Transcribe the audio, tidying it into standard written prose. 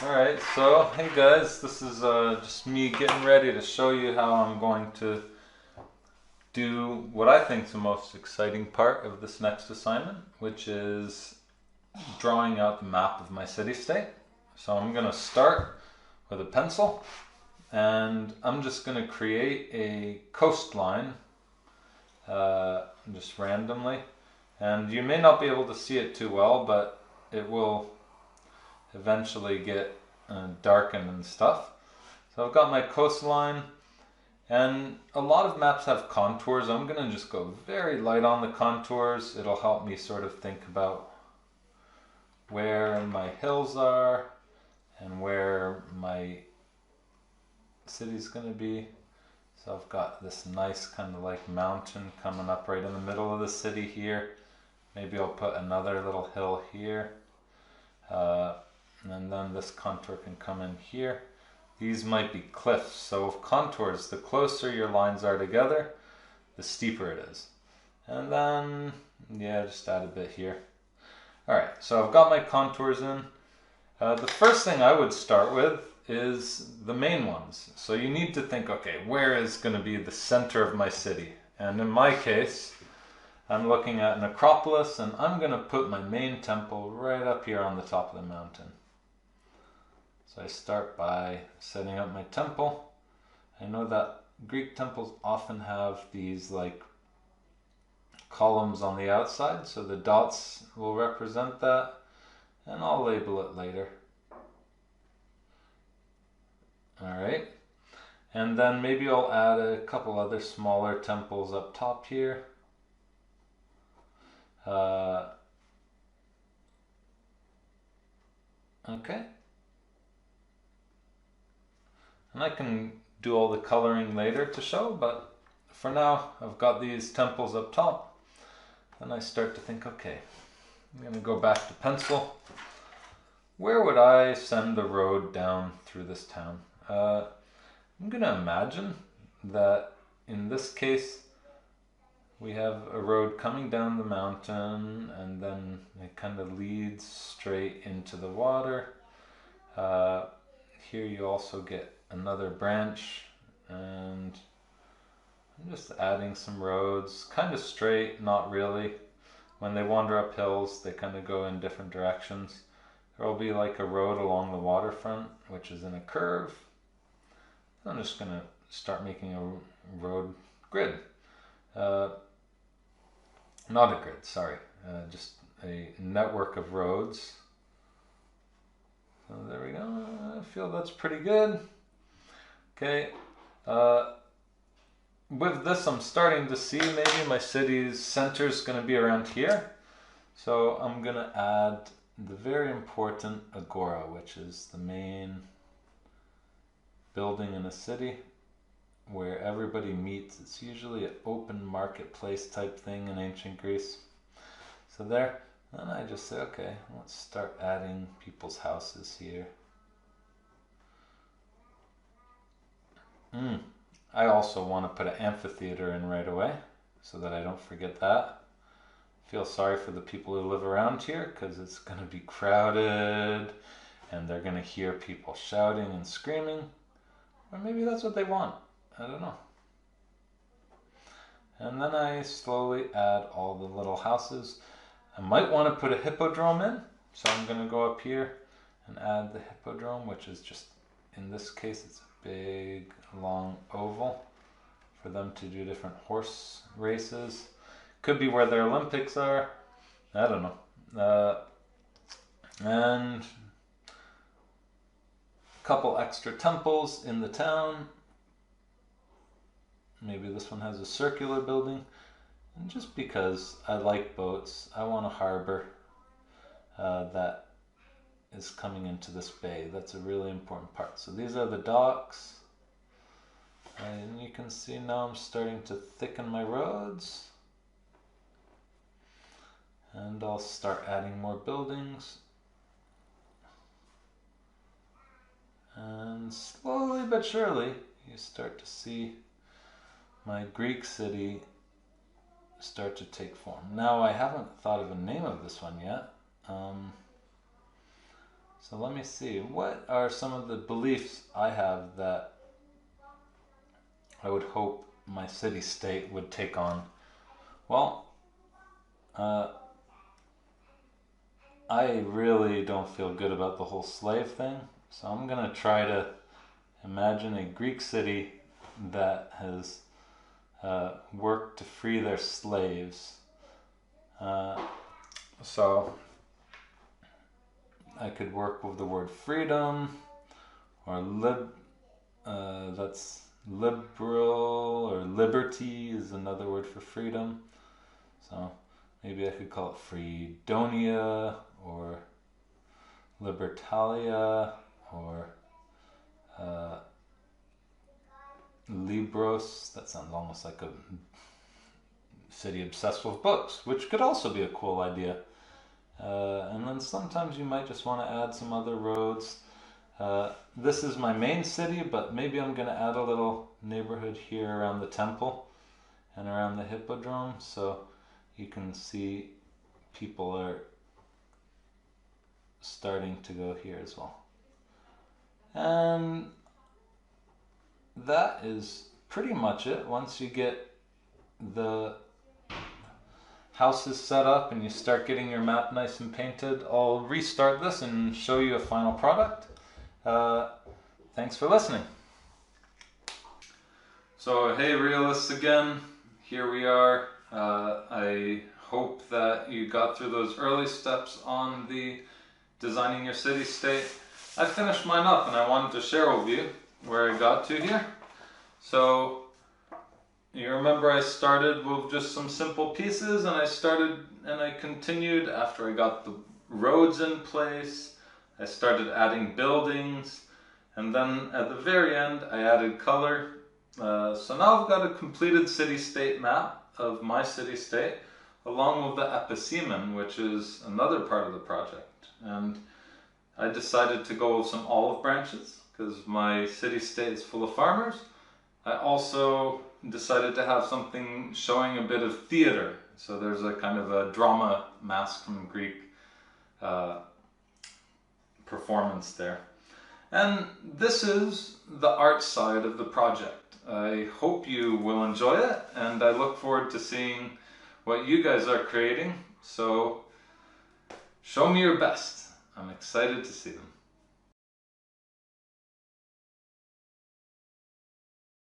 Alright, so hey guys, this is just me getting ready to show you how I'm going to do what I think is the most exciting part of this next assignment, which is drawing out the map of my city-state. So I'm going to start with a pencil and I'm just going to create a coastline just randomly. And you may not be able to see it too well, but it will eventually get darkened and stuff. So I've got my coastline, and a lot of maps have contours. I'm going to just go very light on the contours. It'll help me sort of think about where my hills are and where my city's going to be. So I've got this nice kind of like mountain coming up right in the middle of the city here. Maybe I'll put another little hill here. And then this contour can come in here. These might be cliffs. So with contours, the closer your lines are together, the steeper it is. And then, yeah, just add a bit here. Alright, so I've got my contours in. The first thing I would start with is the main ones. So you need to think, okay, where is going to be the center of my city? And in my case, I'm looking at an acropolis, and I'm going to put my main temple right up here on the top of the mountain. So I start by setting up my temple. I know that Greek temples often have these like columns on the outside, so the dots will represent that, and I'll label it later. Alright, and then maybe I'll add a couple other smaller temples up top here. Okay. And I can do all the coloring later to show, but for now I've got these temples up top. Then I start to think, okay, I'm going to go back to pencil. Where would I send the road down through this town? I'm going to imagine that in this case we have a road coming down the mountain, and then it kind of leads straight into the water. Here you also get another branch, and I'm just adding some roads, kind of straight, not really. When they wander up hills, they kind of go in different directions. There will be like a road along the waterfront, which is in a curve. I'm just going to start making a road grid. Not a grid, sorry. Just a network of roads. So there we go. I feel that's pretty good. Okay. With this, I'm starting to see maybe my city's center is going to be around here. So I'm going to add the very important agora, which is the main building in a city where everybody meets. It's usually an open marketplace type thing in ancient Greece. So there. Then I just say, okay, let's start adding people's houses here. I also want to put an amphitheater in right away so that I don't forget that. I feel sorry for the people who live around here because it's going to be crowded and they're going to hear people shouting and screaming. Or maybe that's what they want. I don't know. And then I slowly add all the little houses. I might want to put a hippodrome in, so I'm going to go up here and add the hippodrome, which is just, in this case, it's a big, long oval for them to do different horse races. Could be where their Olympics are. I don't know. And a couple extra temples in the town. Maybe this one has a circular building. And just because I like boats, I want a harbor that is coming into this bay. That's a really important part. So these are the docks. And you can see now I'm starting to thicken my roads. And I'll start adding more buildings. And slowly but surely, you start to see my Greek city start to take form. Now I haven't thought of a name of this one yet. So let me see, what are some of the beliefs I have that I would hope my city-state would take on? Well, I really don't feel good about the whole slave thing, so I'm gonna try to imagine a Greek city that has worked to free their slaves. So I could work with the word freedom, or that's liberal, or liberty is another word for freedom. So maybe I could call it Freedonia, or Libertalia, or Libros. That sounds almost like a city obsessed with books, which could also be a cool idea. And then sometimes you might just want to add some other roads. This is my main city, but maybe I'm going to add a little neighborhood here around the temple and around the hippodrome, so you can see people are starting to go here as well. And that is pretty much it. Once you get the houses set up and you start getting your map nice and painted, I'll restart this and show you a final product. Thanks for listening. So hey realists again, here we are. I hope that you got through those early steps on the designing your city-state. I finished mine up and I wanted to share with you where I got to here. So you remember I started with just some simple pieces, and I continued after I got the roads in place. I started adding buildings, and then at the very end I added color. So now I've got a completed city-state map of my city-state, along with the epicemon, which is another part of the project. And I decided to go with some olive branches because my city-state is full of farmers. I also decided to have something showing a bit of theater. So there's a kind of a drama mask from Greek performance there. And this is the art side of the project. I hope you will enjoy it, and I look forward to seeing what you guys are creating. So show me your best. I'm excited to see them.